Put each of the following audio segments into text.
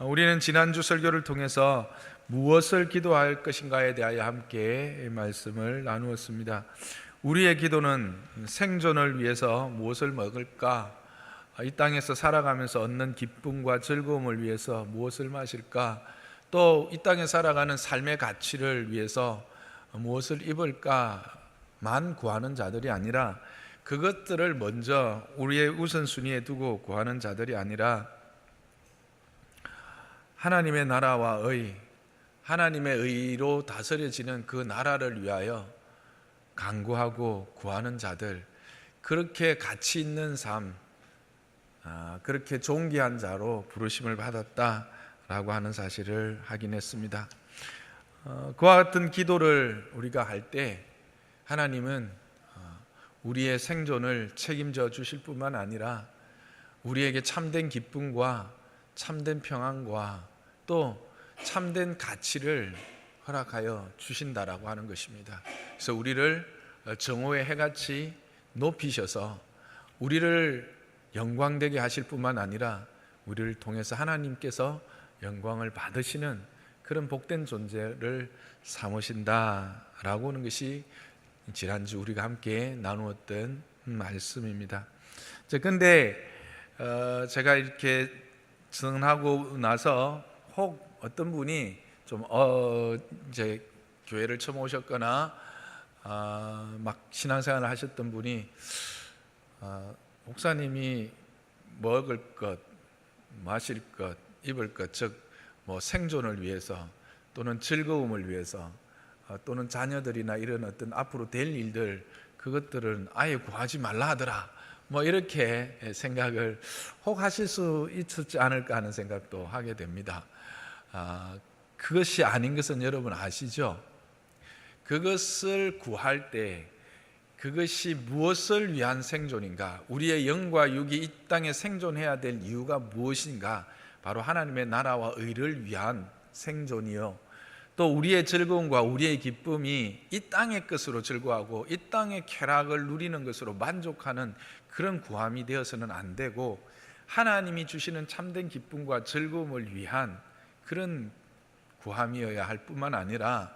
우리는 지난주 설교를 통해서 무엇을 기도할 것인가에 대하여 함께 말씀을 나누었습니다. 우리의 기도는 생존을 위해서 무엇을 먹을까? 이 땅에서 살아가면서 얻는 기쁨과 즐거움을 위해서 무엇을 마실까? 또 이 땅에 살아가는 삶의 가치를 위해서 무엇을 입을까만 구하는 자들이 아니라, 그것들을 먼저 우리의 우선순위에 두고 구하는 자들이 아니라 하나님의 나라와 하나님의 의로 다스려지는 그 나라를 위하여 간구하고 구하는 자들, 그렇게 가치 있는 삶, 그렇게 존귀한 자로 부르심을 받았다라고 하는 사실을 확인했습니다. 그와 같은 기도를 우리가 할 때 하나님은 우리의 생존을 책임져 주실 뿐만 아니라 우리에게 참된 기쁨과 참된 평안과 또 참된 가치를 허락하여 주신다라고 하는 것입니다. 그래서 우리를 정오의 해같이 높이셔서 우리를 영광되게 하실 뿐만 아니라 우리를 통해서 하나님께서 영광을 받으시는 그런 복된 존재를 삼으신다라고 하는 것이 지난주 우리가 함께 나누었던 말씀입니다. 그런데 제가 이렇게 증언하고 나서 혹 어떤 분이 좀 이제 교회를 처음 오셨거나 막 신앙생활을 하셨던 분이 목사님이 먹을 것, 마실 것, 입을 것, 즉 뭐 생존을 위해서 또는 즐거움을 위해서 또는 자녀들이나 이런 어떤 앞으로 될 일들, 그것들은 아예 구하지 말라 하더라, 뭐 이렇게 생각을 혹 하실 수 있었지 않을까 하는 생각도 하게 됩니다. 그것이 아닌 것은 여러분 아시죠? 그것을 구할 때 그것이 무엇을 위한 생존인가, 우리의 영과 육이 이 땅에 생존해야 될 이유가 무엇인가, 바로 하나님의 나라와 의를 위한 생존이요, 또 우리의 즐거움과 우리의 기쁨이 이 땅의 것으로 즐거워하고 이 땅의 쾌락을 누리는 것으로 만족하는 그런 구함이 되어서는 안 되고, 하나님이 주시는 참된 기쁨과 즐거움을 위한 그런 구함이어야 할 뿐만 아니라,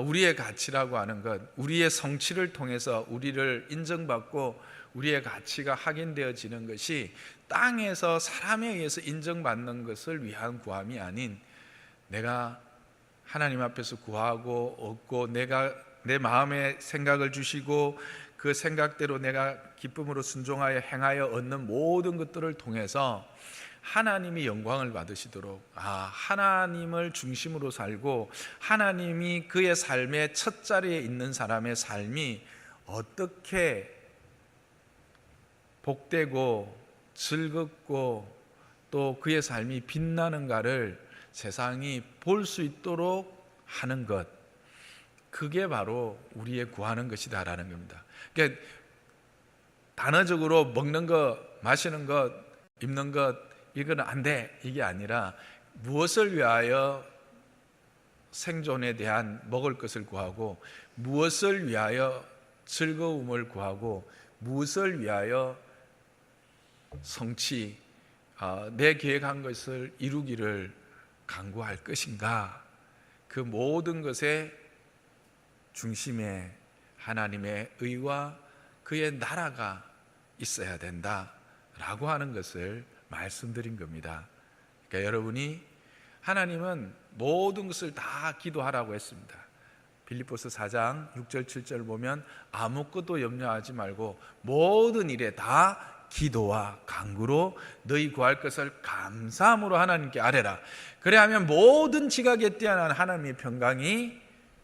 우리의 가치라고 하는 것, 우리의 성취를 통해서 우리를 인정받고 우리의 가치가 확인되어지는 것이 땅에서 사람에 의해서 인정받는 것을 위한 구함이 아닌, 내가 하나님 앞에서 구하고 얻고 내가 내 마음에 생각을 주시고 그 생각대로 내가 기쁨으로 순종하여 행하여 얻는 모든 것들을 통해서 하나님이 영광을 받으시도록, 하나님을 중심으로 살고 하나님이 그의 삶의 첫 자리에 있는 사람의 삶이 어떻게 복되고 즐겁고 또 그의 삶이 빛나는가를 세상이 볼 수 있도록 하는 것, 그게 바로 우리의 구하는 것이다라는 겁니다. 그러니까 단어적으로 먹는 것, 마시는 것, 입는 것, 이거는 안 돼, 이게 아니라 무엇을 위하여 생존에 대한 먹을 것을 구하고, 무엇을 위하여 즐거움을 구하고, 무엇을 위하여 성취, 내 계획한 것을 이루기를 간구할 것인가, 그 모든 것의 중심에 하나님의 의와 그의 나라가 있어야 된다라고 하는 것을 말씀드린 겁니다. 그러니까 여러분이, 하나님은 모든 것을 다 기도하라고 했습니다. 빌립보서 4장 6절 7절 보면 아무것도 염려하지 말고 모든 일에 다 기도와 간구로 너희 구할 것을 감사함으로 하나님께 아뢰라. 그래야하면 모든 지각에 뛰어난 하나님의 평강이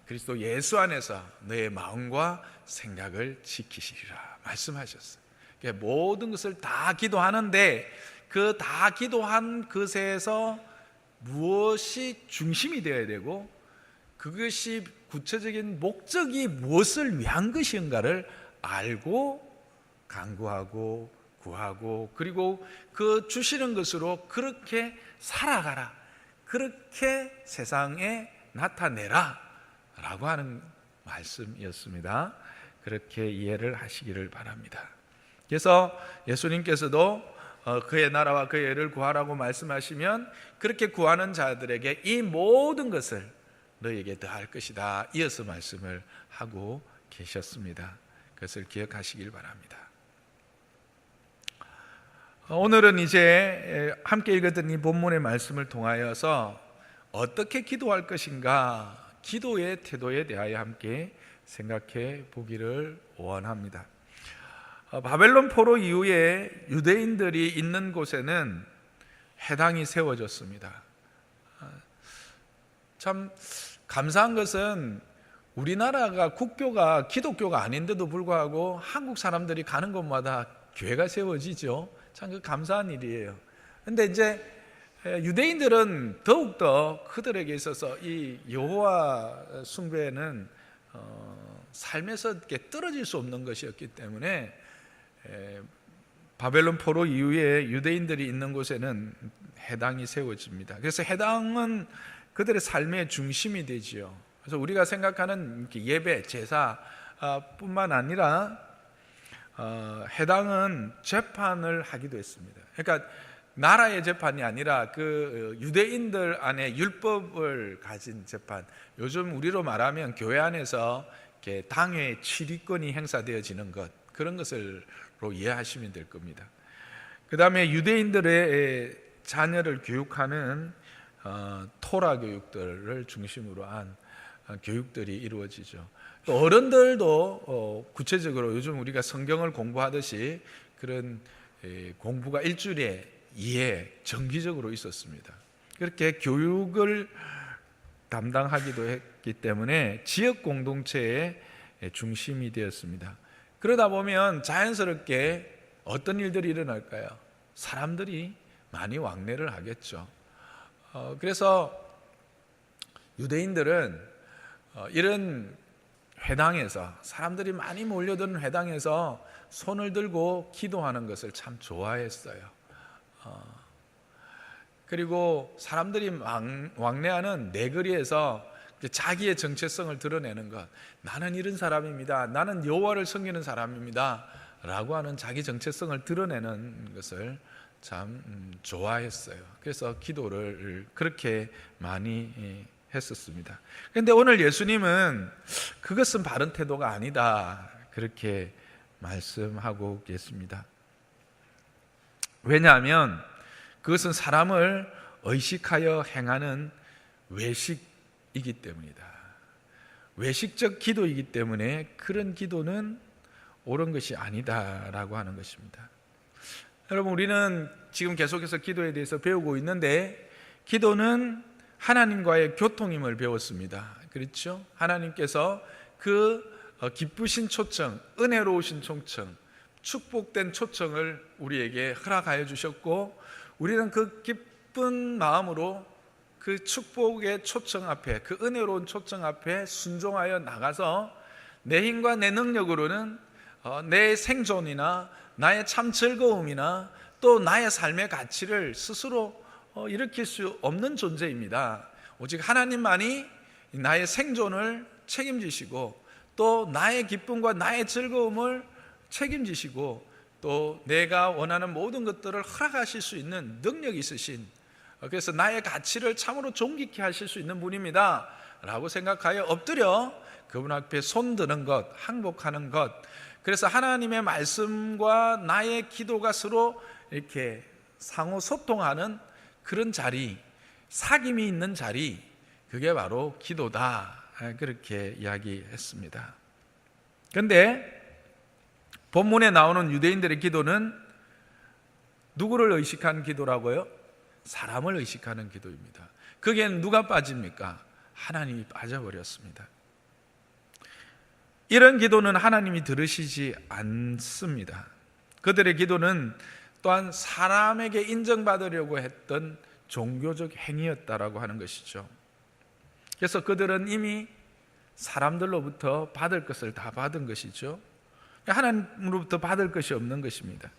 그리스도 예수 안에서 너의 마음과 생각을 지키시리라 말씀하셨어요. 그러니까 모든 것을 다 기도하는데 그 다 기도한 것에서 무엇이 중심이 되어야 되고, 그것이 구체적인 목적이 무엇을 위한 것인가를 알고 간구하고 구하고, 그리고 그 주시는 것으로 그렇게 살아가라, 그렇게 세상에 나타내라 라고 하는 말씀이었습니다. 그렇게 이해를 하시기를 바랍니다. 그래서 예수님께서도 그의 나라와 그의 의를 구하라고 말씀하시면 그렇게 구하는 자들에게 이 모든 것을 너에게 더할 것이다, 이어서 말씀을 하고 계셨습니다. 그것을 기억하시길 바랍니다. 오늘은 이제 함께 읽었던 이 본문의 말씀을 통하여서 어떻게 기도할 것인가, 기도의 태도에 대하여 함께 생각해 보기를 원합니다. 바벨론 포로 이후에 유대인들이 있는 곳에는 회당이 세워졌습니다. 참 감사한 것은 우리나라가 국교가 기독교가 아닌데도 불구하고 한국 사람들이 가는 곳마다 교회가 세워지죠. 참 그 감사한 일이에요. 근데 이제 유대인들은 더욱더 그들에게 있어서 이 여호와 숭배는 삶에서 이렇게 떨어질 수 없는 것이었기 때문에 바벨론 포로 이후에 유대인들이 있는 곳에는 회당이 세워집니다. 그래서 회당은 그들의 삶의 중심이 되지요. 그래서 우리가 생각하는 예배, 제사 뿐만 아니라 회당은 재판을 하기도 했습니다. 그러니까 나라의 재판이 아니라 그 유대인들 안에 율법을 가진 재판, 요즘 우리로 말하면 교회 안에서 이렇게 당회 치리권이 행사되어지는 것, 그런 것으로 이해하시면 될 겁니다. 그 다음에 유대인들의 자녀를 교육하는 토라 교육들을 중심으로 한 교육들이 이루어지죠. 또 어른들도 구체적으로 요즘 우리가 성경을 공부하듯이 그런 공부가 일주일에 2회 정기적으로 있었습니다. 그렇게 교육을 담당하기도 했기 때문에 지역 공동체의 중심이 되었습니다. 그러다 보면 자연스럽게 어떤 일들이 일어날까요? 사람들이 많이 왕래를 하겠죠. 그래서 유대인들은 이런 회당에서, 사람들이 많이 몰려드는 회당에서 손을 들고 기도하는 것을 참 좋아했어요. 그리고 사람들이 왕래하는 내거리에서 자기의 정체성을 드러내는 것, 나는 이런 사람입니다, 나는 여호와를 섬기는 사람입니다 라고 하는 자기 정체성을 드러내는 것을 참 좋아했어요. 그래서 기도를 그렇게 많이 했었습니다. 그런데 오늘 예수님은 그것은 바른 태도가 아니다, 그렇게 말씀하고 계십니다. 왜냐하면 그것은 사람을 의식하여 행하는 외식이기 때문이다. 외식적 기도이기 때문에 그런 기도는 옳은 것이 아니다라고 하는 것입니다. 여러분, 우리는 지금 계속해서 기도에 대해서 배우고 있는데, 기도는 하나님과의 교통임을 배웠습니다. 그렇죠? 하나님께서 그 기쁘신 초청, 은혜로우신 초청, 축복된 초청을 우리에게 허락하여 주셨고, 우리는 그 기쁜 마음으로 그 축복의 초청 앞에, 그 은혜로운 초청 앞에 순종하여 나가서 내 힘과 내 능력으로는 내 생존이나 나의 참 즐거움이나 또 나의 삶의 가치를 스스로 일으킬 수 없는 존재입니다. 오직 하나님만이 나의 생존을 책임지시고 또 나의 기쁨과 나의 즐거움을 책임지시고 또 내가 원하는 모든 것들을 허락하실 수 있는 능력이 있으신, 그래서 나의 가치를 참으로 존귀케 하실 수 있는 분입니다 라고 생각하여 엎드려 그분 앞에 손드는 것, 항복하는 것, 그래서 하나님의 말씀과 나의 기도가 서로 이렇게 상호 소통하는 그런 자리, 사귐이 있는 자리, 그게 바로 기도다, 그렇게 이야기했습니다. 그런데 본문에 나오는 유대인들의 기도는 누구를 의식한 기도라고요? 사람을 의식하는 기도입니다. 거기에는 누가 빠집니까? 하나님이 빠져버렸습니다. 이런 기도는 하나님이 들으시지 않습니다. 그들의 기도는 또한 사람에게 인정받으려고 했던 종교적 행위였다라고 하는 것이죠. 그래서 그들은 이미 사람들로부터 받을 것을 다 받은 것이죠. 하나님으로부터 받을 것이 없는 것입니다.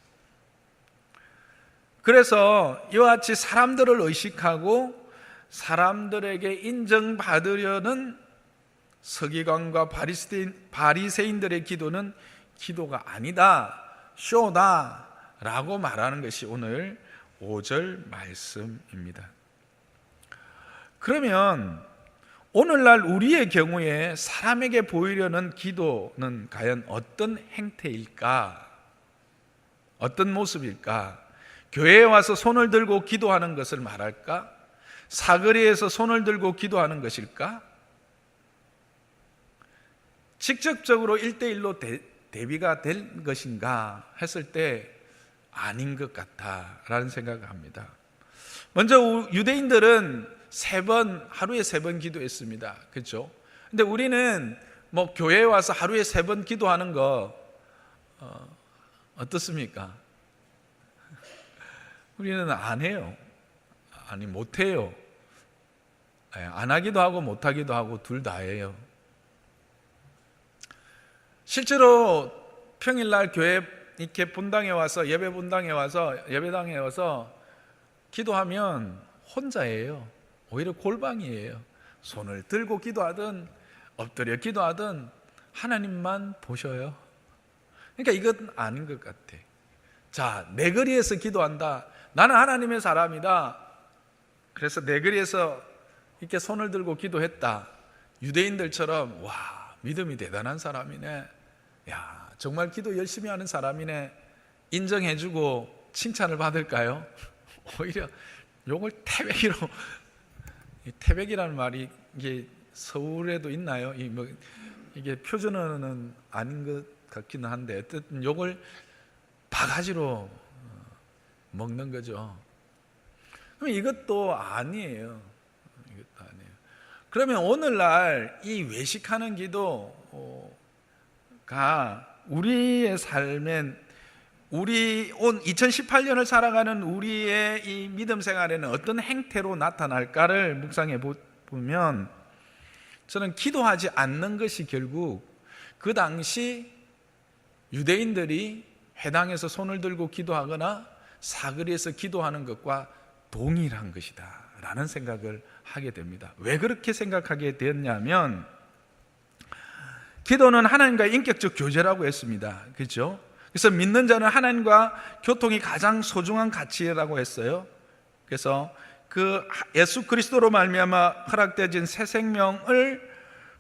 그래서 이와 같이 사람들을 의식하고 사람들에게 인정받으려는 서기관과 바리새인들의 기도는 기도가 아니다, 쇼다 라고 말하는 것이 오늘 5절 말씀입니다. 그러면 오늘날 우리의 경우에 사람에게 보이려는 기도는 과연 어떤 행태일까? 어떤 모습일까? 교회에 와서 손을 들고 기도하는 것을 말할까? 사거리에서 손을 들고 기도하는 것일까? 직접적으로 1대1로 대비가 될 것인가 했을 때 아닌 것 같다라는 생각을 합니다. 먼저 유대인들은 하루에 3번 기도했습니다. 그렇죠? 근데 우리는 교회에 와서 하루에 3번 기도하는 거 어떻습니까? 우리는 안 해요. 아니, 못 해요. 안 하기도 하고 못 하기도 하고 둘 다 해요. 실제로 평일날 교회 이렇게 본당에 와서 예배당에 와서 기도하면 혼자예요. 오히려 골방이에요. 손을 들고 기도하든 엎드려 기도하든 하나님만 보셔요. 그러니까 이건 아닌 것 같아. 자, 내 거리에서 기도한다. 나는 하나님의 사람이다. 그래서 내 거리에서 이렇게 손을 들고 기도했다. 유대인들처럼 와, 믿음이 대단한 사람이네. 야, 정말 기도 열심히 하는 사람이네. 인정해주고 칭찬을 받을까요? 오히려 욕을 태백이로. 태백이라는 말이 이게 서울에도 있나요? 이게 표준어는 아닌 것 같기는 한데 어쨌든 욕을 바가지로 먹는 거죠. 그럼 이것도 아니에요. 그러면 오늘날 이 외식하는 기도가 우리의 삶엔 우리 2018년을 살아가는 우리의 이 믿음 생활에는 어떤 행태로 나타날까를 묵상해 보면 저는 기도하지 않는 것이 결국 그 당시 유대인들이 회당에서 손을 들고 기도하거나 사거리에서 기도하는 것과 동일한 것이다 라는 생각을 하게 됩니다. 왜 그렇게 생각하게 되었냐면 기도는 하나님과의 인격적 교제라고 했습니다. 그렇죠? 그래서 믿는 자는 하나님과 교통이 가장 소중한 가치라고 했어요. 그래서 그 예수 그리스도로 말미암아 허락되어진 새 생명을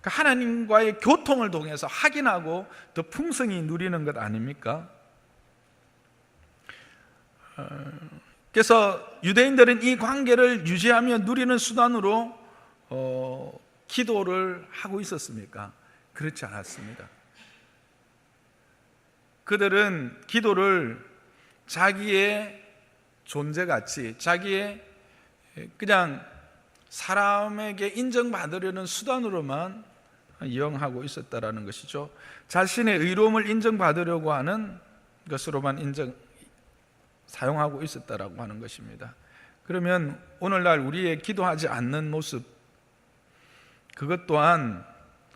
하나님과의 교통을 통해서 확인하고 더 풍성히 누리는 것 아닙니까? 그래서 유대인들은 이 관계를 유지하며 누리는 수단으로 기도를 하고 있었습니까? 그렇지 않았습니다. 그들은 기도를 자기의 존재가치, 자기의 그냥 사람에게 인정받으려는 수단으로만 이용하고 있었다라는 것이죠. 자신의 의로움을 인정받으려고 하는 것으로만 사용하고 있었다라고 하는 것입니다. 그러면 오늘날 우리의 기도하지 않는 모습, 그것 또한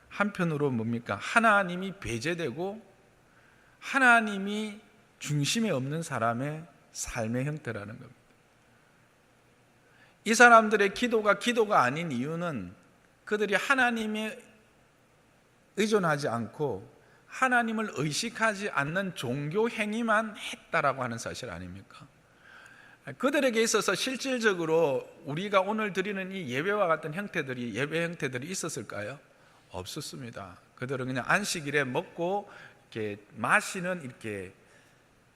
한편으로 뭡니까? 하나님이 배제되고 하나님이 중심에 없는 사람의 삶의 형태라는 겁니다. 이 사람들의 기도가 아닌 이유는 그들이 하나님에 의존하지 않고 하나님을 의식하지 않는 종교 행위만 했다라고 하는 사실 아닙니까? 그들에게 있어서 실질적으로 우리가 오늘 드리는 이 예배와 같은 예배 형태들이 있었을까요? 없었습니다. 그들은 그냥 안식일에 먹고 이렇게 마시는 이렇게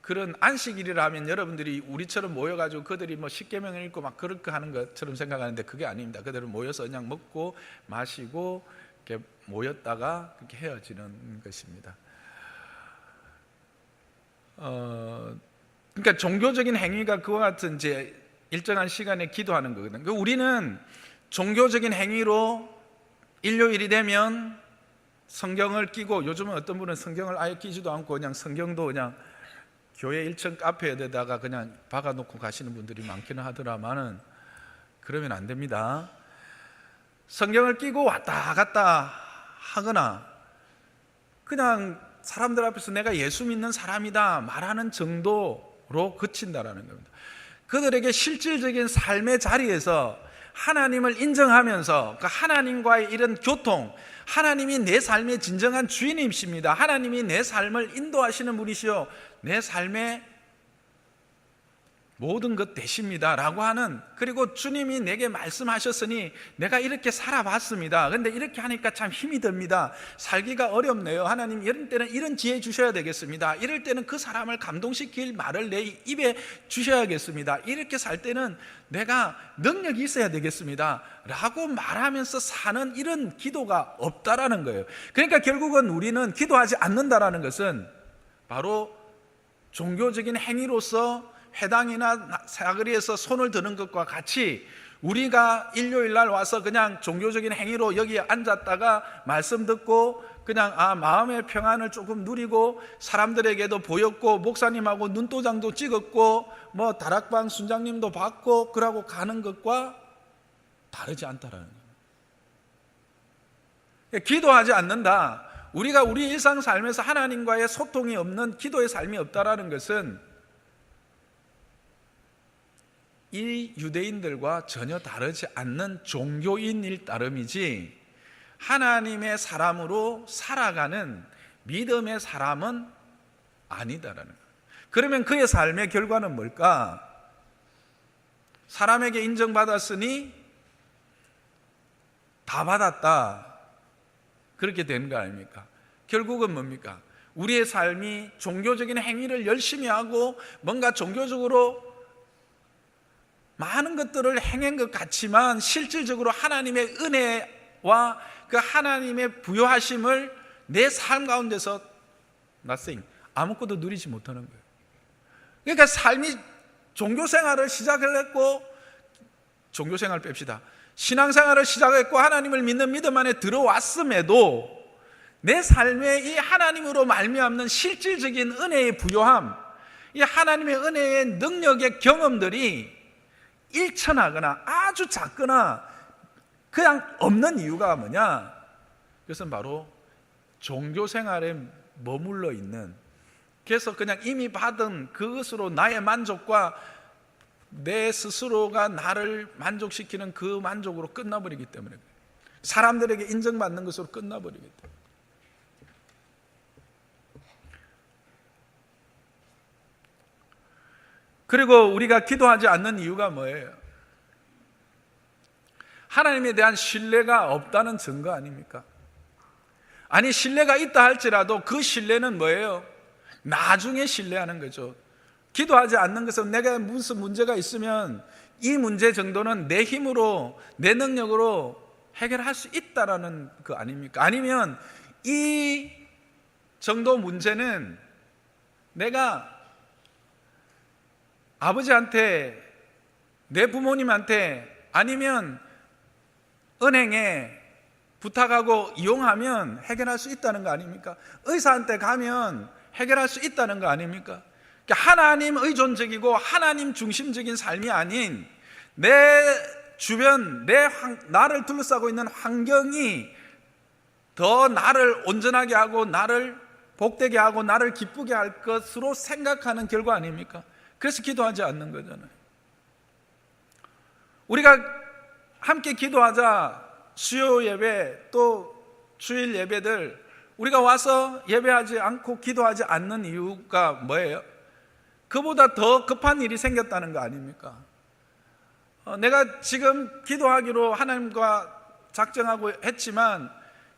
그런 안식일이라 하면 여러분들이 우리처럼 모여가지고 그들이 십계명을 읽고 막 그렇게 하는 것처럼 생각하는데 그게 아닙니다. 그들은 모여서 그냥 먹고 마시고 이렇게 모였다가 그렇게 헤어지는 것입니다. 그러니까 종교적인 행위가 그와 같은 이제 일정한 시간에 기도하는 거거든요. 우리는 종교적인 행위로 일요일이 되면 성경을 끼고, 요즘은 어떤 분은 성경을 아예 끼지도 않고 그냥 성경도 그냥 교회 1층 카페에다가 그냥 박아놓고 가시는 분들이 많기는 하더라마는 그러면 안 됩니다. 성경을 끼고 왔다 갔다 하거나 그냥 사람들 앞에서 내가 예수 믿는 사람이다 말하는 정도로 그친다라는 겁니다. 그들에게 실질적인 삶의 자리에서 하나님을 인정하면서 그 하나님과의 이런 교통, 하나님이 내 삶의 진정한 주인이십니다. 하나님이 내 삶을 인도하시는 분이시요 내 삶의 모든 것 되십니다 라고 하는, 그리고 주님이 내게 말씀하셨으니 내가 이렇게 살아봤습니다. 근데 이렇게 하니까 참 힘이 듭니다. 살기가 어렵네요. 하나님 이런 때는 이런 지혜 주셔야 되겠습니다. 이럴 때는 그 사람을 감동시킬 말을 내 입에 주셔야겠습니다. 이렇게 살 때는 내가 능력이 있어야 되겠습니다 라고 말하면서 사는 이런 기도가 없다라는 거예요. 그러니까 결국은 우리는 기도하지 않는다라는 것은 바로 종교적인 행위로서 회당이나 사거리에서 손을 드는 것과 같이, 우리가 일요일 날 와서 그냥 종교적인 행위로 여기에 앉았다가 말씀 듣고 그냥 마음의 평안을 조금 누리고 사람들에게도 보였고 목사님하고 눈도장도 찍었고 뭐 다락방 순장님도 받고 그러고 가는 것과 다르지 않다라는 거예요. 기도하지 않는다, 우리가 우리 일상 삶에서 하나님과의 소통이 없는, 기도의 삶이 없다라는 것은 이 유대인들과 전혀 다르지 않는 종교인일 따름이지 하나님의 사람으로 살아가는 믿음의 사람은 아니다라는 거예요. 그러면 그의 삶의 결과는 뭘까? 사람에게 인정받았으니 다 받았다, 그렇게 되는 거 아닙니까? 결국은 뭡니까? 우리의 삶이 종교적인 행위를 열심히 하고 뭔가 종교적으로 많은 것들을 행한 것 같지만 실질적으로 하나님의 은혜와 그 하나님의 부요하심을 내 삶 가운데서 nothing, 아무것도 누리지 못하는 거예요. 그러니까 삶이, 종교생활을 시작을 했고, 종교생활 뺍시다, 신앙생활을 시작했고 하나님을 믿는 믿음 안에 들어왔음에도 내 삶에 이 하나님으로 말미암는 실질적인 은혜의 부요함, 이 하나님의 은혜의 능력의 경험들이 일천하거나 아주 작거나 그냥 없는 이유가 뭐냐? 그것은 바로 종교생활에 머물러 있는, 그래서 그냥 이미 받은 그것으로 나의 만족과 내 스스로가 나를 만족시키는 그 만족으로 끝나버리기 때문에, 사람들에게 인정받는 것으로 끝나버리기 때문에. 그리고 우리가 기도하지 않는 이유가 뭐예요? 하나님에 대한 신뢰가 없다는 증거 아닙니까? 아니, 신뢰가 있다 할지라도 그 신뢰는 뭐예요? 나중에 신뢰하는 거죠. 기도하지 않는 것은 내가 무슨 문제가 있으면 이 문제 정도는 내 힘으로, 내 능력으로 해결할 수 있다라는 거 아닙니까? 아니면 이 정도 문제는 내가 아버지한테, 내 부모님한테, 아니면 은행에 부탁하고 이용하면 해결할 수 있다는 거 아닙니까? 의사한테 가면 해결할 수 있다는 거 아닙니까? 하나님 의존적이고 하나님 중심적인 삶이 아닌 내 주변, 나를 둘러싸고 있는 환경이 더 나를 온전하게 하고 나를 복되게 하고 나를 기쁘게 할 것으로 생각하는 결과 아닙니까? 그래서 기도하지 않는 거잖아요. 우리가 함께 기도하자, 수요 예배 또 주일 예배들 우리가 와서 예배하지 않고 기도하지 않는 이유가 뭐예요? 그보다 더 급한 일이 생겼다는 거 아닙니까? 내가 지금 기도하기로 하나님과 작정하고 했지만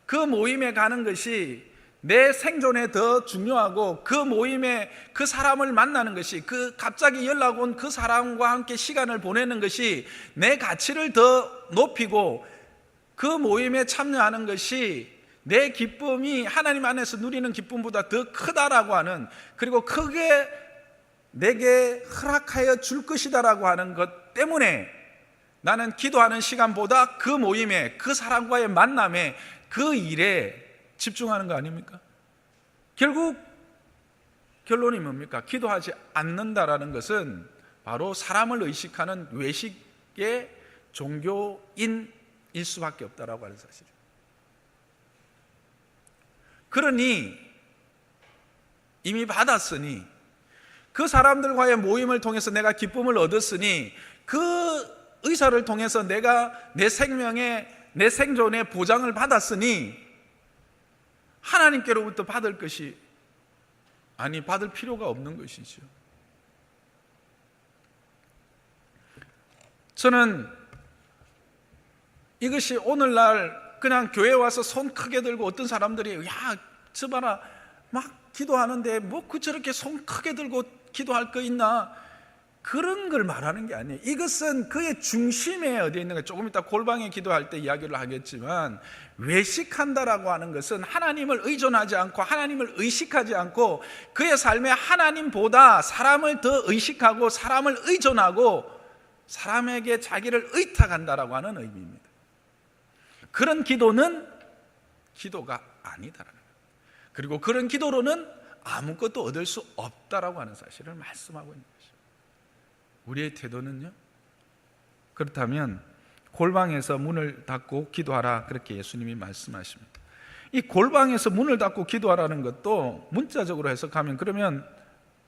그 모임에 가는 것이 내 생존에 더 중요하고, 그 모임에 그 사람을 만나는 것이, 그 갑자기 연락 온 그 사람과 함께 시간을 보내는 것이 내 가치를 더 높이고, 그 모임에 참여하는 것이 내 기쁨이 하나님 안에서 누리는 기쁨보다 더 크다라고 하는, 그리고 크게 내게 허락하여 줄 것이다라고 하는 것 때문에 나는 기도하는 시간보다 그 모임에, 그 사람과의 만남에, 그 일에 집중하는 거 아닙니까? 결국 결론이 뭡니까? 기도하지 않는다라는 것은 바로 사람을 의식하는 외식의 종교인일 수밖에 없다라고 하는 사실이에요. 그러니 이미 받았으니, 그 사람들과의 모임을 통해서 내가 기쁨을 얻었으니, 그 의사를 통해서 내가 내 생명에, 내 생존에 보장을 받았으니 하나님께로부터 받을 것이 받을 필요가 없는 것이죠. 저는 이것이 오늘날 그냥 교회 와서 손 크게 들고 어떤 사람들이 저 봐라 막 기도하는데 뭐 저렇게 손 크게 들고 기도할 거 있나, 그런 걸 말하는 게 아니에요. 이것은 그의 중심에 어디에 있는 가, 조금 이따 골방에 기도할 때 이야기를 하겠지만, 외식한다라고 하는 것은 하나님을 의존하지 않고 하나님을 의식하지 않고 그의 삶에 하나님보다 사람을 더 의식하고 사람을 의존하고 사람에게 자기를 의탁한다라고 하는 의미입니다. 그런 기도는 기도가 아니다라는 거예요. 그리고 그런 기도로는 아무것도 얻을 수 없다라고 하는 사실을 말씀하고 있는 것입니다. 우리의 태도는요? 그렇다면 골방에서 문을 닫고 기도하라, 그렇게 예수님이 말씀하십니다. 이 골방에서 문을 닫고 기도하라는 것도 문자적으로 해석하면, 그러면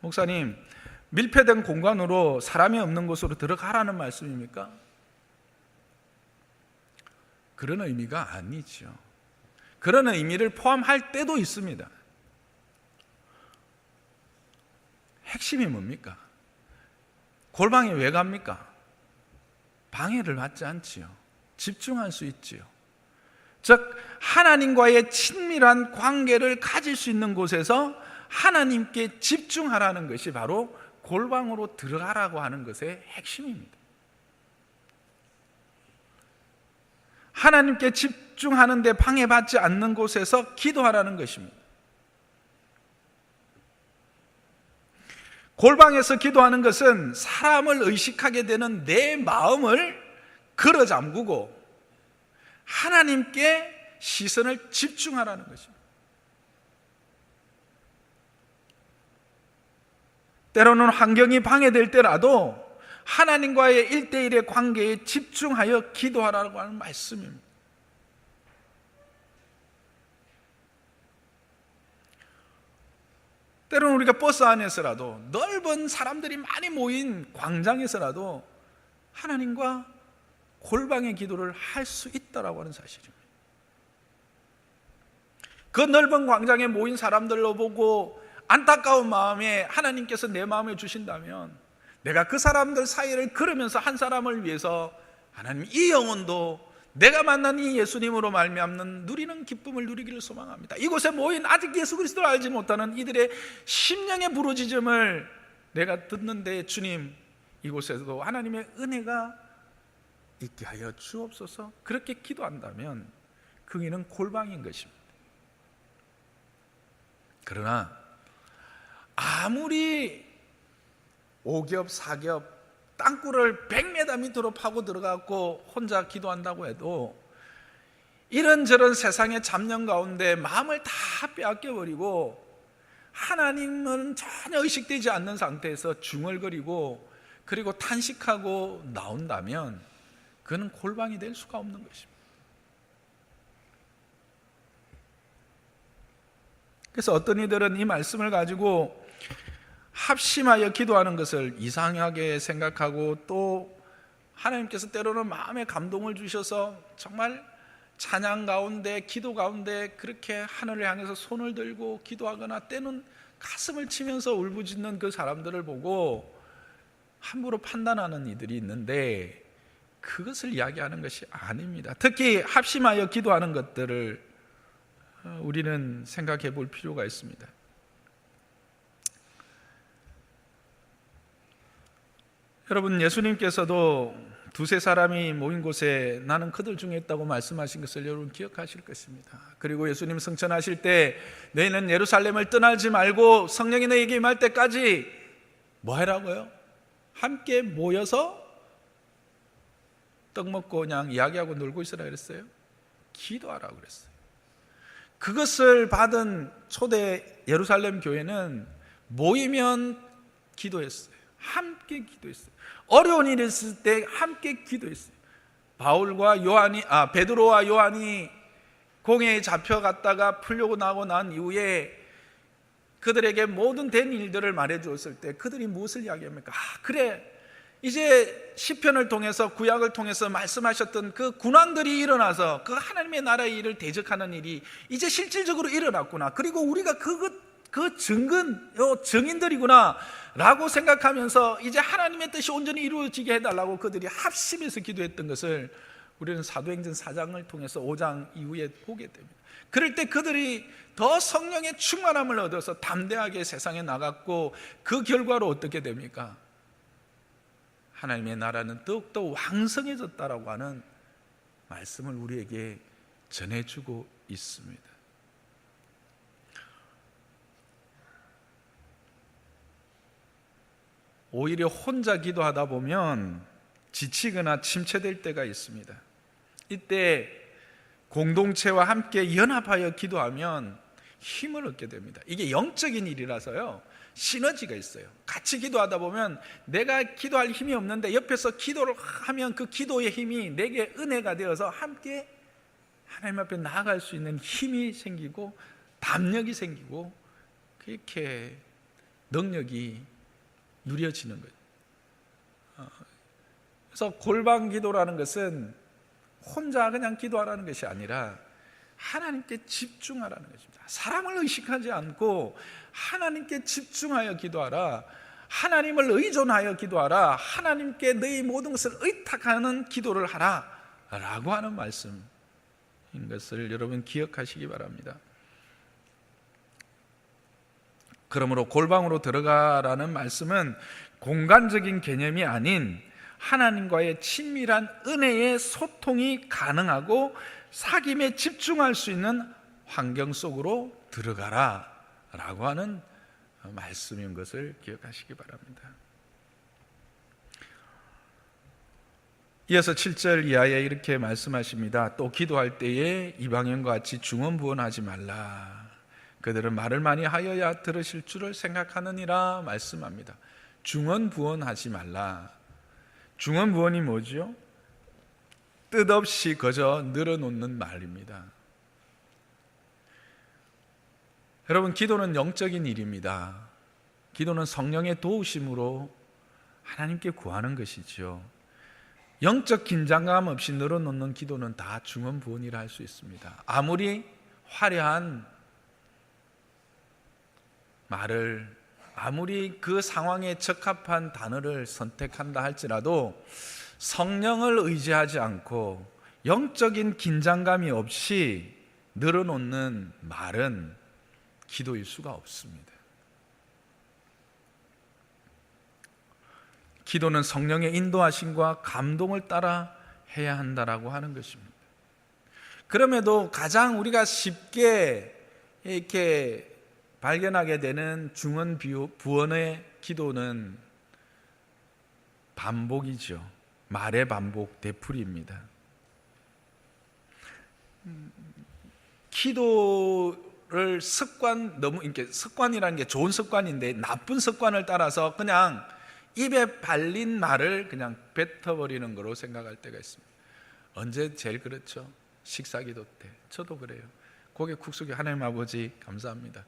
목사님 밀폐된 공간으로 사람이 없는 곳으로 들어가라는 말씀입니까? 그런 의미가 아니죠. 그런 의미를 포함할 때도 있습니다. 핵심이 뭡니까? 골방에 왜 갑니까? 방해를 받지 않지요. 집중할 수 있지요. 즉 하나님과의 친밀한 관계를 가질 수 있는 곳에서 하나님께 집중하라는 것이 바로 골방으로 들어가라고 하는 것의 핵심입니다. 하나님께 집중하는데 방해받지 않는 곳에서 기도하라는 것입니다. 골방에서 기도하는 것은 사람을 의식하게 되는 내 마음을 걸어 잠그고 하나님께 시선을 집중하라는 것입니다. 때로는 환경이 방해될 때라도 하나님과의 1대1의 관계에 집중하여 기도하라고 하는 말씀입니다. 때로는 우리가 버스 안에서라도, 넓은 사람들이 많이 모인 광장에서라도 하나님과 골방의 기도를 할 수 있다라고 하는 사실입니다. 그 넓은 광장에 모인 사람들로 보고 안타까운 마음에 하나님께서 내 마음에 주신다면, 내가 그 사람들 사이를 걸으면서 한 사람을 위해서 하나님 이 영혼도 내가 만난 이 예수님으로 말미암는 누리는 기쁨을 누리기를 소망합니다. 이곳에 모인 아직 예수 그리스도를 알지 못하는 이들의 심령의 부르짖음을 내가 듣는데 주님, 이곳에서도 하나님의 은혜가 있게 하여 주옵소서. 그렇게 기도한다면 그 길은 골방인 것입니다. 그러나 아무리 5겹 4겹 땅굴을 100m 밑으로 파고 들어가고 혼자 기도한다고 해도 이런저런 세상의 잡념 가운데 마음을 다 빼앗겨버리고 하나님은 전혀 의식되지 않는 상태에서 중얼거리고 그리고 탄식하고 나온다면 그는 골방이 될 수가 없는 것입니다. 그래서 어떤 이들은 이 말씀을 가지고 합심하여 기도하는 것을 이상하게 생각하고, 또 하나님께서 때로는 마음에 감동을 주셔서 정말 찬양 가운데 기도 가운데 그렇게 하늘을 향해서 손을 들고 기도하거나 때는 가슴을 치면서 울부짖는 그 사람들을 보고 함부로 판단하는 이들이 있는데, 그것을 이야기하는 것이 아닙니다. 특히 합심하여 기도하는 것들을 우리는 생각해 볼 필요가 있습니다. 여러분, 예수님께서도 두세 사람이 모인 곳에 나는 그들 중에 있다고 말씀하신 것을 여러분 기억하실 것입니다. 그리고 예수님 승천하실 때 너희는 예루살렘을 떠나지 말고 성령이 너희에게 임할 때까지 뭐 하라고요? 함께 모여서 떡 먹고 그냥 이야기하고 놀고 있으라 그랬어요? 기도하라고 그랬어요. 그것을 받은 초대 예루살렘 교회는 모이면 기도했어요. 함께 기도했어요. 어려운 일이 있을 때 함께 기도했어요. 베드로와 요한이 공회에 잡혀갔다가 풀려고 나고 난 이후에 그들에게 모든 된 일들을 말해 주었을 때 그들이 무엇을 이야기합니까? 그래, 이제 시편을 통해서 구약을 통해서 말씀하셨던 그 군왕들이 일어나서 그 하나님의 나라의 일을 대적하는 일이 이제 실질적으로 일어났구나. 그리고 우리가 그 증인들이구나 라고 생각하면서 이제 하나님의 뜻이 온전히 이루어지게 해달라고 그들이 합심해서 기도했던 것을 우리는 사도행전 4장을 통해서 5장 이후에 보게 됩니다. 그럴 때 그들이 더 성령의 충만함을 얻어서 담대하게 세상에 나갔고, 그 결과로 어떻게 됩니까? 하나님의 나라는 더욱더 왕성해졌다라고 하는 말씀을 우리에게 전해주고 있습니다. 오히려 혼자 기도하다 보면 지치거나 침체될 때가 있습니다. 이때 공동체와 함께 연합하여 기도하면 힘을 얻게 됩니다. 이게 영적인 일이라서요, 시너지가 있어요. 같이 기도하다 보면 내가 기도할 힘이 없는데 옆에서 기도를 하면 그 기도의 힘이 내게 은혜가 되어서 함께 하나님 앞에 나아갈 수 있는 힘이 생기고 담력이 생기고, 그렇게 능력이 누려지는 거예요. 그래서 골방 기도라는 것은 혼자 그냥 기도하라는 것이 아니라 하나님께 집중하라는 것입니다. 사람을 의식하지 않고 하나님께 집중하여 기도하라, 하나님을 의존하여 기도하라, 하나님께 너희 모든 것을 의탁하는 기도를 하라 라고 하는 말씀인 것을 여러분 기억하시기 바랍니다. 그러므로 골방으로 들어가라는 말씀은 공간적인 개념이 아닌 하나님과의 친밀한 은혜의 소통이 가능하고 사귐에 집중할 수 있는 환경 속으로 들어가라 라고 하는 말씀인 것을 기억하시기 바랍니다. 이어서 7절 이하에 이렇게 말씀하십니다. 또 기도할 때에 이방인과 같이 중언부언하지 말라. 그들은 말을 많이 하여야 들으실 줄을 생각하느니라 말씀합니다. 중언부언하지 말라. 중언부언이 뭐죠? 뜻없이 거저 늘어놓는 말입니다. 여러분, 기도는 영적인 일입니다. 기도는 성령의 도우심으로 하나님께 구하는 것이죠. 영적 긴장감 없이 늘어놓는 기도는 다 중언부언이라 할 수 있습니다. 아무리 화려한 말을, 아무리 그 상황에 적합한 단어를 선택한다 할지라도 성령을 의지하지 않고 영적인 긴장감이 없이 늘어놓는 말은 기도일 수가 없습니다. 기도는 성령의 인도하심과 감동을 따라 해야 한다라고 하는 것입니다. 그럼에도 가장 우리가 쉽게 이렇게 발견하게 되는 중언부언의 기도는 반복이죠. 말의 반복, 되풀이입니다. 기도를 너무 이렇게 습관이라는 게 좋은 습관인데 나쁜 습관을 따라서 그냥 입에 발린 말을 그냥 뱉어버리는 거로 생각할 때가 있습니다. 언제 제일 그렇죠? 식사기도 때. 저도 그래요. 고개 쿡 숙여 하나님 아버지 감사합니다.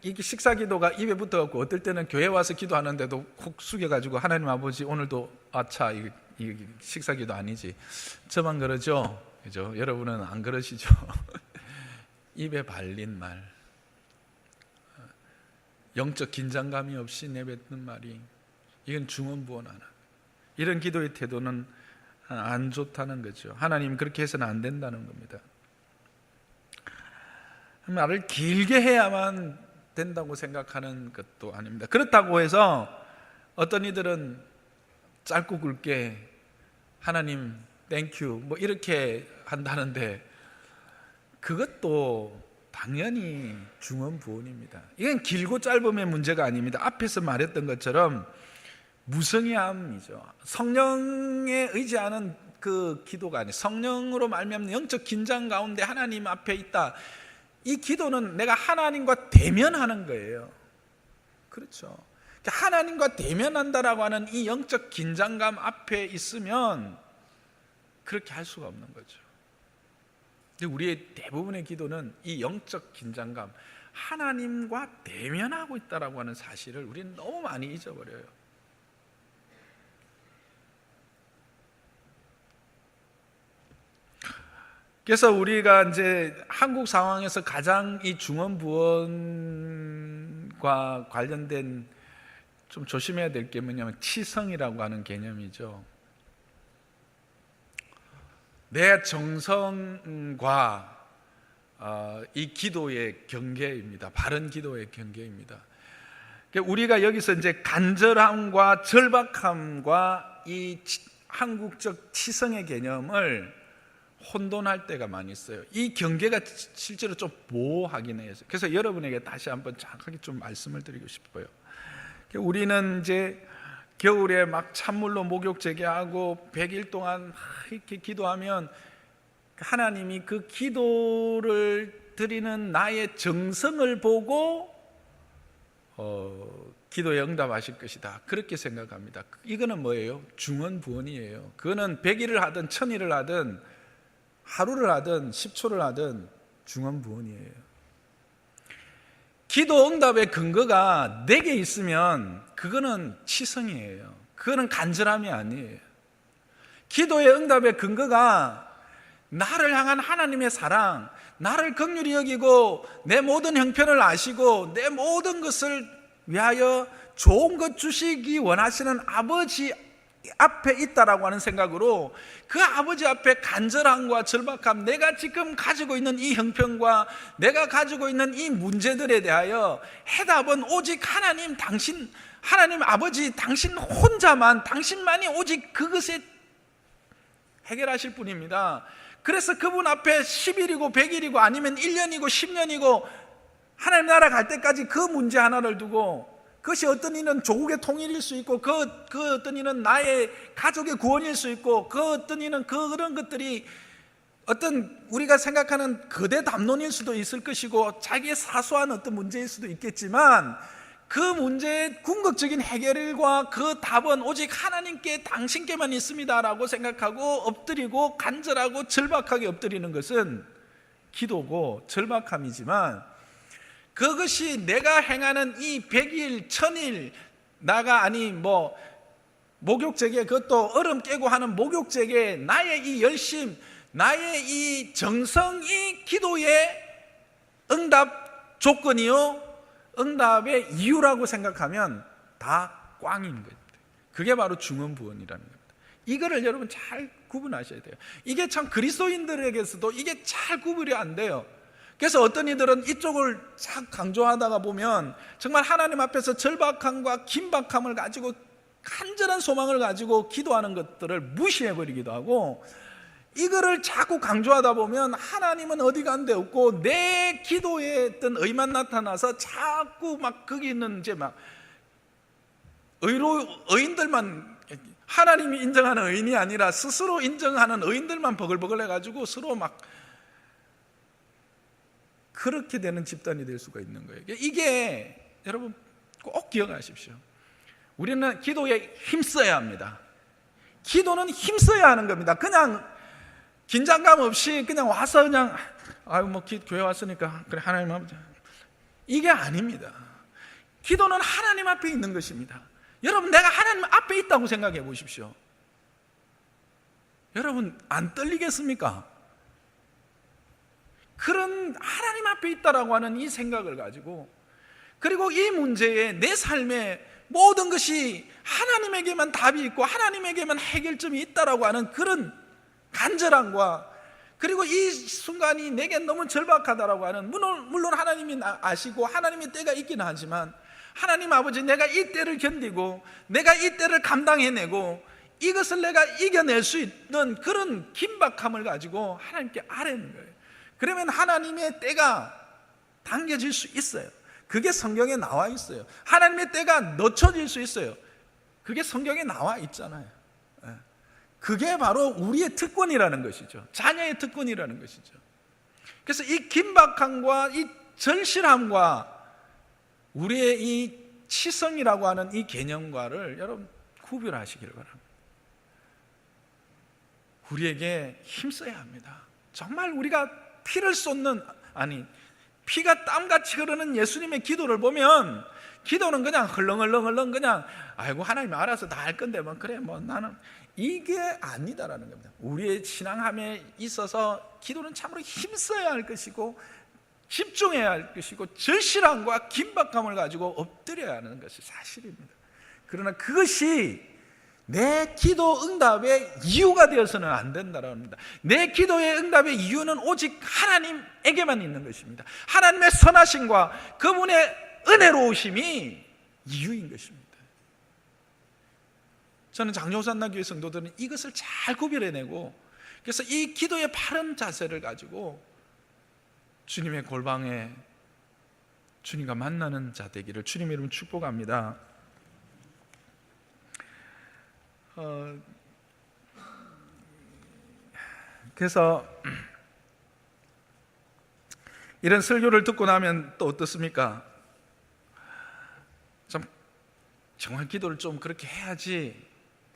이게 식사기도가 입에 붙어갖고 어떨 때는 교회 와서 기도하는데도 콕 숙여가지고 하나님 아버지 오늘도 아차 이게 식사기도 아니지. 저만 그러죠? 그죠? 여러분은 안 그러시죠? 입에 발린 말, 영적 긴장감이 없이 내뱉는 말이, 이건 중언부언하는, 이런 기도의 태도는 안 좋다는 거죠. 하나님 그렇게 해서는 안 된다는 겁니다. 말을 길게 해야만 된다고 생각하는 것도 아닙니다. 그렇다고 해서 어떤 이들은 짧고 굵게 하나님 땡큐 뭐 이렇게 한다는데, 그것도 당연히 중언부언입니다. 이건 길고 짧음의 문제가 아닙니다. 앞에서 말했던 것처럼 무성의함이죠. 성령에 의지하는 그 기도가 아니에요. 성령으로 말미암는 영적 긴장 가운데 하나님 앞에 있다. 이 기도는 내가 하나님과 대면하는 거예요. 그렇죠. 하나님과 대면한다라고 하는 이 영적 긴장감 앞에 있으면 그렇게 할 수가 없는 거죠. 우리의 대부분의 기도는 이 영적 긴장감, 하나님과 대면하고 있다라고 하는 사실을 우리는 너무 많이 잊어버려요. 그래서 우리가 이제 한국 상황에서 가장 이 중언부언과 관련된 좀 조심해야 될 게 뭐냐면 치성이라고 하는 개념이죠. 내 정성과 이 기도의 경계입니다. 바른 기도의 경계입니다. 우리가 여기서 이제 간절함과 절박함과 이 한국적 치성의 개념을 혼돈할 때가 많이 있어요. 이 경계가 실제로 좀 모호하긴 해요. 그래서 여러분에게 다시 한번 정확하게 좀 말씀을 드리고 싶어요. 우리는 이제 겨울에 막 찬물로 목욕 재개하고 100일 동안 이렇게 기도하면 하나님이 그 기도를 드리는 나의 정성을 보고 기도에 응답하실 것이다, 그렇게 생각합니다. 이거는 뭐예요? 중언부언이에요. 그거는 100일을 하든 1000일을 하든 하루를 하든 10초를 하든 중언부언이에요. 기도 응답의 근거가 내게 있으면 그거는 치성이에요. 그거는 간절함이 아니에요. 기도의 응답의 근거가 나를 향한 하나님의 사랑, 나를 긍휼히 여기고 내 모든 형편을 아시고 내 모든 것을 위하여 좋은 것 주시기 원하시는 아버지 앞에 있다라고 하는 생각으로 그 아버지 앞에 간절함과 절박함, 내가 지금 가지고 있는 이 형편과 내가 가지고 있는 이 문제들에 대하여 해답은 오직 하나님, 당신, 하나님 아버지 당신 혼자만, 당신만이 오직 그것에 해결하실 분입니다. 그래서 그분 앞에 10일이고 100일이고 아니면 1년이고 10년이고 하나님 나라 갈 때까지 그 문제 하나를 두고, 그것이 어떤 이는 조국의 통일일 수 있고 그 어떤 이는 나의 가족의 구원일 수 있고 그 어떤 이는 그런 것들이 어떤 우리가 생각하는 거대 담론일 수도 있을 것이고 자기의 사소한 어떤 문제일 수도 있겠지만, 그 문제의 궁극적인 해결과 그 답은 오직 하나님께, 당신께만 있습니다라고 생각하고 엎드리고 간절하고 절박하게 엎드리는 것은 기도고 절박함이지만, 그것이 내가 행하는 이 100일, 1000일 나가 아니 뭐 목욕제계, 그것도 얼음 깨고 하는 목욕제계, 나의 이 열심, 나의 이 정성이 기도의 응답 조건이요 응답의 이유라고 생각하면 다 꽝인 겁니다. 그게 바로 중언부언이라는 겁니다. 이거를 여러분 잘 구분하셔야 돼요. 이게 참 그리스도인들에게서도 이게 잘 구분이 안 돼요. 그래서 어떤 이들은 이쪽을 쫙 강조하다가 보면 정말 하나님 앞에서 절박함과 긴박함을 가지고 간절한 소망을 가지고 기도하는 것들을 무시해버리기도 하고, 이거를 자꾸 강조하다 보면 하나님은 어디 간 데 없고 내 기도에 어떤 의만 나타나서 자꾸 막 거기 있는 이제 막 의인들만, 하나님이 인정하는 의인이 아니라 스스로 인정하는 의인들만 버글버글 해가지고 서로 막 그렇게 되는 집단이 될 수가 있는 거예요. 이게 여러분 꼭 기억하십시오. 우리는 기도에 힘써야 합니다. 기도는 힘써야 하는 겁니다. 그냥 긴장감 없이 그냥 와서 그냥 교회 왔으니까 그래 하나님 아버지, 이게 아닙니다. 기도는 하나님 앞에 있는 것입니다. 여러분, 내가 하나님 앞에 있다고 생각해 보십시오. 여러분 안 떨리겠습니까? 그런 하나님 앞에 있다라고 하는 이 생각을 가지고, 그리고 이 문제에 내 삶의 모든 것이 하나님에게만 답이 있고 하나님에게만 해결점이 있다라고 하는 그런 간절함과, 그리고 이 순간이 내게 너무 절박하다라고 하는, 물론 하나님이 아시고 하나님의 때가 있기는 하지만, 하나님 아버지 내가 이 때를 견디고 내가 이 때를 감당해내고 이것을 내가 이겨낼 수 있는 그런 긴박함을 가지고 하나님께 아뢰는 거예요. 그러면 하나님의 때가 당겨질 수 있어요. 그게 성경에 나와 있어요. 하나님의 때가 늦춰질 수 있어요. 그게 성경에 나와 있잖아요. 그게 바로 우리의 특권이라는 것이죠. 자녀의 특권이라는 것이죠. 그래서 이 긴박함과 이 절실함과 우리의 이 치성이라고 하는 이 개념과를 여러분 구별하시기를 바랍니다. 우리에게 힘써야 합니다. 정말 우리가 피를 쏟는, 피가 땀같이 흐르는 예수님의 기도를 보면 기도는 그냥 흘렁흘렁 그냥 아이고 하나님 알아서 다 할 건데 뭐 그래 뭐 나는 이게 아니다라는 겁니다. 우리의 신앙함에 있어서 기도는 참으로 힘써야 할 것이고 집중해야 할 것이고 절실함과 긴박감을 가지고 엎드려야 하는 것이 사실입니다. 그러나 그것이 내 기도 응답의 이유가 되어서는 안 된다라고 합니다. 내 기도의 응답의 이유는 오직 하나님에게만 있는 것입니다. 하나님의 선하심과 그분의 은혜로우심이 이유인 것입니다. 저는 장로산나교회 성도들은 이것을 잘 구별해내고, 그래서 이 기도의 바른 자세를 가지고 주님의 골방에 주님과 만나는 자 되기를 주님의 이름으로 축복합니다. 그래서 이런 설교를 듣고 나면 또 어떻습니까? 참 정말 기도를 좀 그렇게 해야지,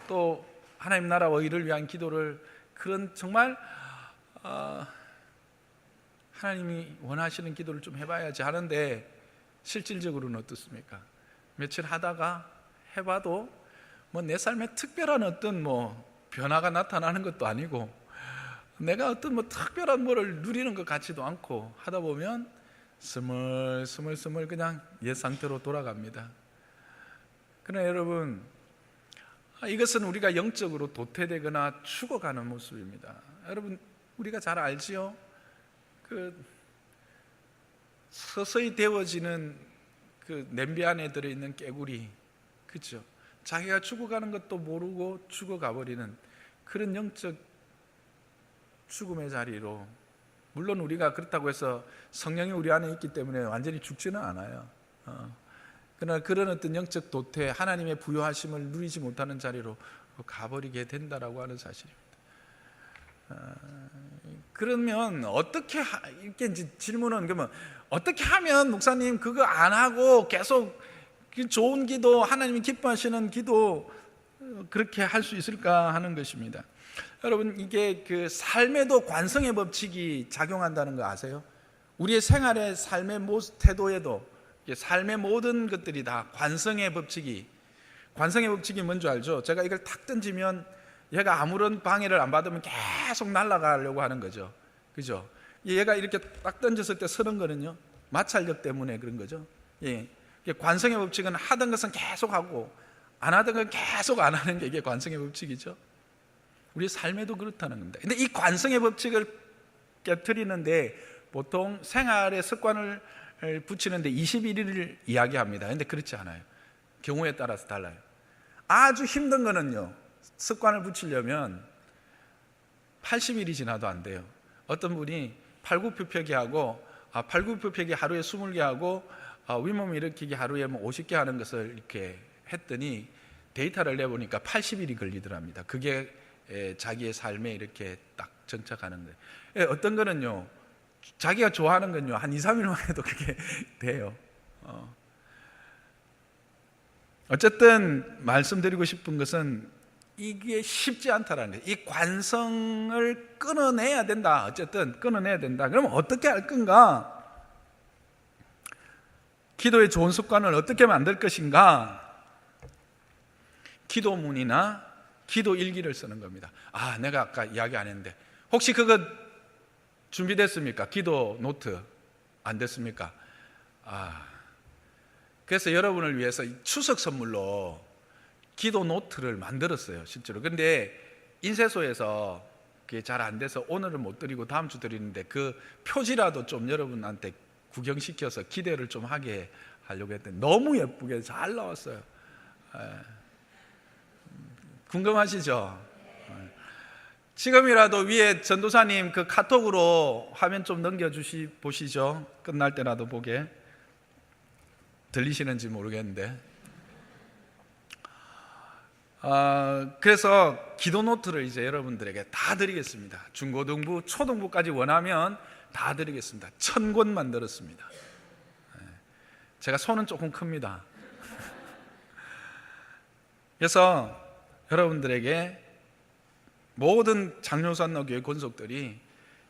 또 하나님 나라와 의를 위한 기도를 그런 정말 하나님이 원하시는 기도를 좀 해봐야지 하는데, 실질적으로는 어떻습니까? 며칠 하다가 해봐도 뭐 내 삶에 특별한 어떤 뭐 변화가 나타나는 것도 아니고, 내가 어떤 뭐 특별한 뭐를 누리는 것 같지도 않고 하다 보면 스멀스멀 그냥 옛 상태로 돌아갑니다. 그러나 여러분, 이것은 우리가 영적으로 도태되거나 죽어가는 모습입니다. 여러분, 우리가 잘 알지요? 그 서서히 데워지는 그 냄비 안에 들어있는 깨구리, 그렇죠? 자기가 죽어가는 것도 모르고 죽어가 버리는 그런 영적 죽음의 자리로, 물론 우리가 그렇다고 해서 성령이 우리 안에 있기 때문에 완전히 죽지는 않아요. 그러나 그런 어떤 영적 도태, 하나님의 부요하심을 누리지 못하는 자리로 가버리게 된다라고 하는 사실입니다. 그러면 어떻게 이렇게 이제 질문은, 그러면 어떻게 하면 목사님 그거 안 하고 계속 좋은 기도, 하나님이 기뻐하시는 기도 그렇게 할 수 있을까 하는 것입니다. 여러분, 이게 그 삶에도 관성의 법칙이 작용한다는 거 아세요? 우리의 생활의 삶의 태도에도 삶의 모든 것들이 다 관성의 법칙이 뭔지 알죠? 제가 이걸 탁 던지면 얘가 아무런 방해를 안 받으면 계속 날아가려고 하는 거죠. 그죠? 얘가 이렇게 딱 던졌을 때 서는 거는요, 마찰력 때문에 그런 거죠. 예. 관성의 법칙은 하던 것은 계속 하고 안 하던 건 계속 안 하는 게 이게 관성의 법칙이죠. 우리 삶에도 그렇다는 겁니다. 근데 이 관성의 법칙을 깨트리는데 보통 생활의 습관을 붙이는데 21일을 이야기합니다. 근데 그렇지 않아요. 경우에 따라서 달라요. 아주 힘든 거는요, 습관을 붙이려면 80일이 지나도 안 돼요. 어떤 분이 팔굽혀펴기 하고 팔굽혀펴기 하루에 20개 하고 윗몸 일으키기 하루에 뭐 50개 하는 것을 이렇게 했더니 데이터를 내보니까 80일이 걸리더랍니다. 그게 자기의 삶에 이렇게 딱 정착하는 거예요. 어떤 거는요, 자기가 좋아하는 건요, 한 2, 3일만 해도 그게 돼요. 어쨌든 말씀드리고 싶은 것은 이게 쉽지 않다라는 거예요. 이 관성을 끊어내야 된다. 어쨌든 끊어내야 된다. 그러면 어떻게 할 건가? 기도의 좋은 습관을 어떻게 만들 것인가? 기도문이나 기도 일기를 쓰는 겁니다. 내가 아까 이야기 안 했는데 혹시 그거 준비됐습니까? 기도 노트 안 됐습니까? 그래서 여러분을 위해서 추석 선물로 기도 노트를 만들었어요, 실제로. 근데 인쇄소에서 그게 잘 안 돼서 오늘은 못 드리고 다음 주 드리는데 그 표지라도 좀 여러분한테 구경시켜서 기대를 좀 하게 하려고 했더니 너무 예쁘게 잘 나왔어요. 궁금하시죠? 지금이라도 위에 전도사님 그 카톡으로 화면 좀 보시죠. 끝날 때라도 보게. 들리시는지 모르겠는데. 그래서 기도 노트를 이제 여러분들에게 다 드리겠습니다. 중고등부, 초등부까지 원하면 다 드리겠습니다. 1000권 만들었습니다. 제가 손은 조금 큽니다. 그래서 여러분들에게 모든 장로산노교회 권속들이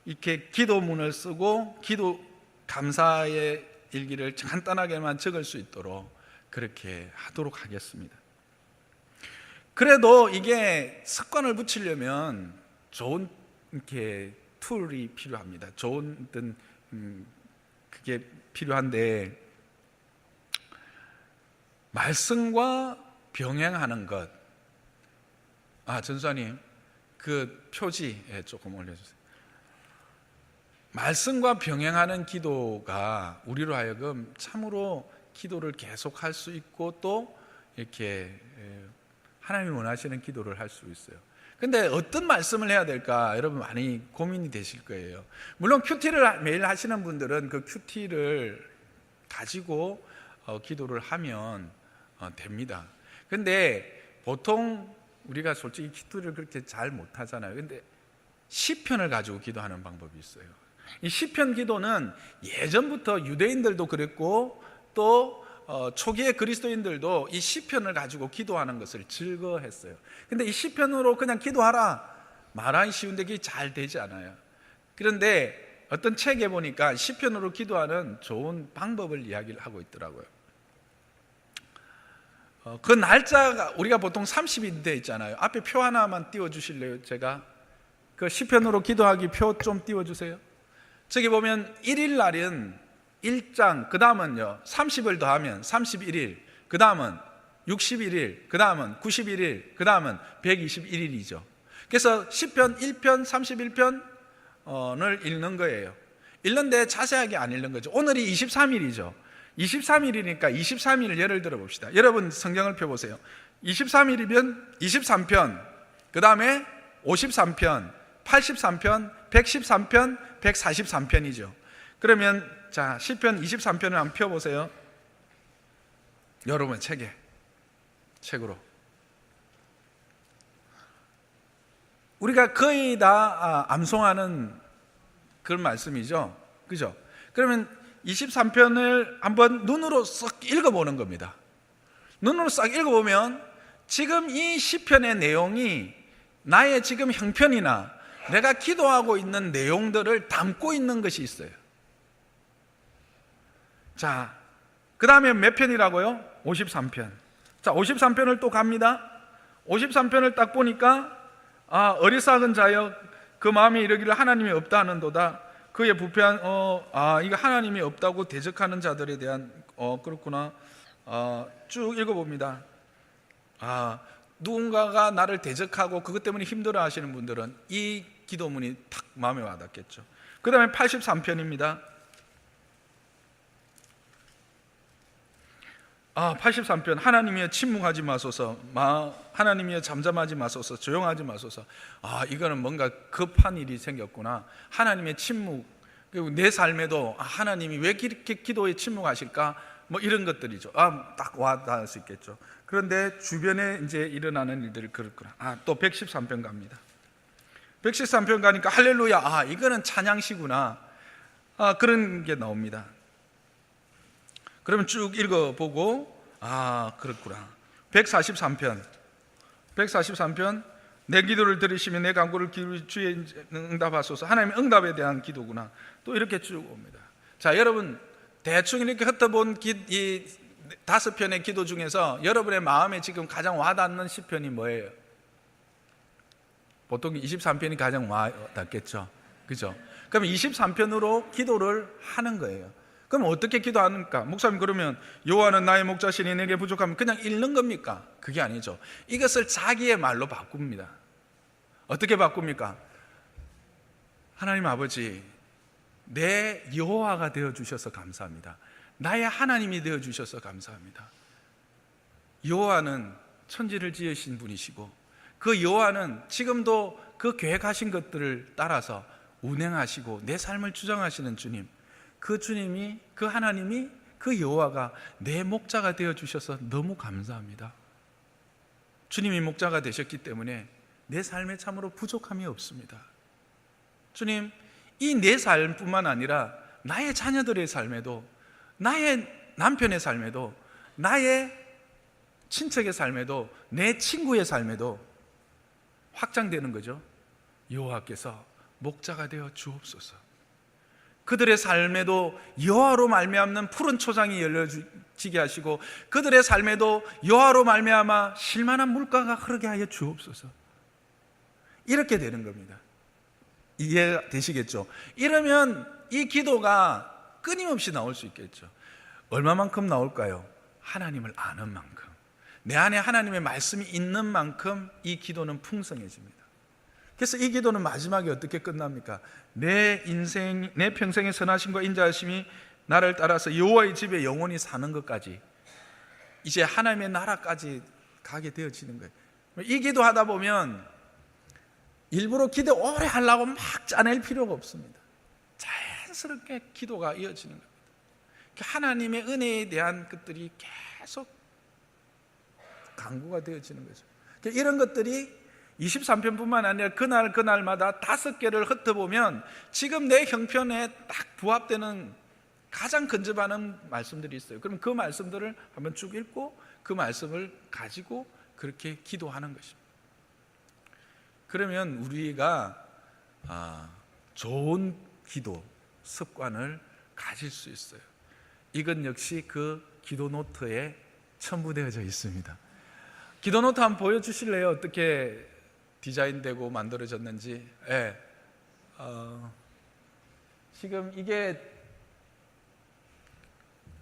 이렇게 기도문을 쓰고 기도 감사의 일기를 간단하게만 적을 수 있도록 그렇게 하도록 하겠습니다. 그래도 이게 습관을 붙이려면 좋은 이렇게 툴이 필요합니다. 좋은 어떤 그게 필요한데, 말씀과 병행하는 것. 전수아님, 그 표지 조금 올려주세요. 말씀과 병행하는 기도가 우리로 하여금 참으로 기도를 계속할 수 있고, 또 이렇게 하나님이 원하시는 기도를 할 수 있어요. 근데 어떤 말씀을 해야 될까 여러분 많이 고민이 되실 거예요. 물론 큐티를 매일 하시는 분들은 그 큐티를 가지고 기도를 하면 됩니다. 근데 보통 우리가 솔직히 기도를 그렇게 잘 못하잖아요. 근데 시편을 가지고 기도하는 방법이 있어요. 이 시편 기도는 예전부터 유대인들도 그랬고, 또 초기의 그리스도인들도 이 시편을 가지고 기도하는 것을 즐거워했어요. 근데 이 시편으로 그냥 기도하라 말하기 쉬운데 그게 잘 되지 않아요. 그런데 어떤 책에 보니까 시편으로 기도하는 좋은 방법을 이야기를 하고 있더라고요. 그 날짜가 우리가 보통 30일 돼 있잖아요. 앞에 표 하나만 띄워주실래요? 제가 그 시편으로 기도하기 표 좀 띄워주세요. 저기 보면 1일 날은 1장, 그 다음은요 30을 더하면 31일, 그 다음은 61일, 그 다음은 91일, 그 다음은 121일이죠. 그래서 시편 1편 31편을 읽는 거예요. 읽는데 자세하게 안 읽는 거죠. 오늘이 23일이죠 23일이니까 23일 예를 들어 봅시다. 여러분 성경을 펴보세요. 23일이면 23편, 그 다음에 53편, 83편, 113편, 143편이죠 그러면 자, 시편 23편을 한번 펴보세요. 여러분 책으로 우리가 거의 다 암송하는 그런 말씀이죠, 그죠? 그러면 23편을 한번 눈으로 싹 읽어보는 겁니다. 눈으로 싹 읽어보면 지금 이 시편의 내용이 나의 지금 형편이나 내가 기도하고 있는 내용들을 담고 있는 것이 있어요. 자, 그 다음에 몇 편이라고요? 53편. 자, 53편을 또 갑니다. 53편을 딱 보니까 어리석은 자여 그 마음에 이르기를 하나님이 없다 하는도다. 그의 부패한 이거 하나님이 없다고 대적하는 자들에 대한 그렇구나. 쭉 읽어봅니다. 누군가가 나를 대적하고 그것 때문에 힘들어 하시는 분들은 이 기도문이 탁 마음에 와닿겠죠. 그 다음에 83편입니다 83편 하나님이여 침묵하지 마소서, 하나님이여 잠잠하지 마소서, 조용하지 마소서. 이거는 뭔가 급한 일이 생겼구나. 하나님의 침묵, 그리고 내 삶에도 하나님이 왜 이렇게 기도에 침묵하실까, 뭐 이런 것들이죠. 딱 와닿을 수 있겠죠. 그런데 주변에 이제 일어나는 일들이 그렇구나. 또 113편 갑니다. 113편 가니까 할렐루야, 이거는 찬양시구나. 그런 게 나옵니다. 그러면 쭉 읽어보고 그렇구나. 143편 내 기도를 들으시며 내 간구를 기울이 주의 응답하소서. 하나님의 응답에 대한 기도구나. 또 이렇게 쭉 옵니다. 자, 여러분 대충 이렇게 흩어본 이 5편의 기도 중에서 여러분의 마음에 지금 가장 와닿는 시편이 뭐예요? 보통 23편이 가장 와닿겠죠, 그죠? 그럼 23편으로 기도를 하는 거예요. 그럼 어떻게 기도하는가? 목사님, 그러면 여호와는 나의 목자시니 내게 부족하면 그냥 읽는 겁니까? 그게 아니죠. 이것을 자기의 말로 바꿉니다. 어떻게 바꿉니까? 하나님 아버지, 내 여호와가 되어주셔서 감사합니다. 나의 하나님이 되어주셔서 감사합니다. 여호와는 천지를 지으신 분이시고 그 여호와는 지금도 그 계획하신 것들을 따라서 운행하시고 내 삶을 주장하시는 주님, 그 주님이, 그 하나님이, 그 여호와가 내 목자가 되어주셔서 너무 감사합니다. 주님이 목자가 되셨기 때문에 내 삶에 참으로 부족함이 없습니다. 주님, 이 내 삶뿐만 아니라 나의 자녀들의 삶에도, 나의 남편의 삶에도, 나의 친척의 삶에도, 내 친구의 삶에도 확장되는 거죠. 여호와께서 목자가 되어 주옵소서. 그들의 삶에도 여호와로 말미암는 푸른 초장이 열려지게 하시고 그들의 삶에도 여호와로 말미암아 쉴만한 물가가 흐르게 하여 주옵소서. 이렇게 되는 겁니다. 이해되시겠죠? 이러면 이 기도가 끊임없이 나올 수 있겠죠. 얼마만큼 나올까요? 하나님을 아는 만큼, 내 안에 하나님의 말씀이 있는 만큼 이 기도는 풍성해집니다. 그래서 이 기도는 마지막에 어떻게 끝납니까? 내 인생, 내 평생의 선하심과 인자하심이 나를 따라서 여호와의 집에 영원히 사는 것까지, 이제 하나님의 나라까지 가게 되어지는 거예요. 이 기도하다 보면 일부러 기도 오래 하려고 막 짜낼 필요가 없습니다. 자연스럽게 기도가 이어지는 겁니다. 하나님의 은혜에 대한 것들이 계속 강구가 되어지는 거죠. 이런 것들이 23편뿐만 아니라 그날마다 5개를 흩어보면 지금 내 형편에 딱 부합되는 가장 근접하는 말씀들이 있어요. 그럼 그 말씀들을 한번 쭉 읽고 그 말씀을 가지고 그렇게 기도하는 것입니다. 그러면 우리가 좋은 기도 습관을 가질 수 있어요. 이건 역시 그 기도 노트에 첨부되어져 있습니다. 기도 노트 한번 보여주실래요? 어떻게 디자인되고 만들어졌는지. 네. 지금 이게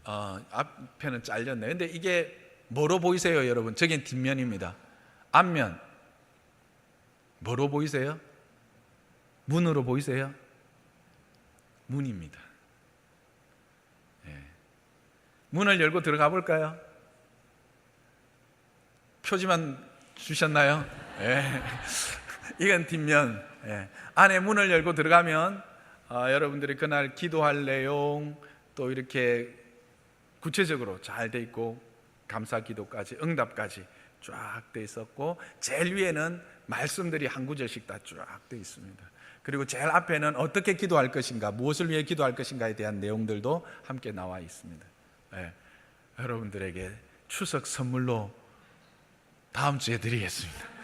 앞에는 잘렸네요. 근데 이게 뭐로 보이세요, 여러분? 저긴 뒷면입니다. 앞면 뭐로 보이세요? 문으로 보이세요? 문입니다. 네. 문을 열고 들어가 볼까요? 표지만 주셨나요? 네. 이건 뒷면. 네. 안에 문을 열고 들어가면 여러분들이 그날 기도할 내용 또 이렇게 구체적으로 잘 돼 있고 감사 기도까지 응답까지 쫙 돼 있었고 제일 위에는 말씀들이 한 구절씩 다 쫙 돼 있습니다. 그리고 제일 앞에는 어떻게 기도할 것인가, 무엇을 위해 기도할 것인가에 대한 내용들도 함께 나와 있습니다. 네. 여러분들에게 추석 선물로 다음 주에 드리겠습니다.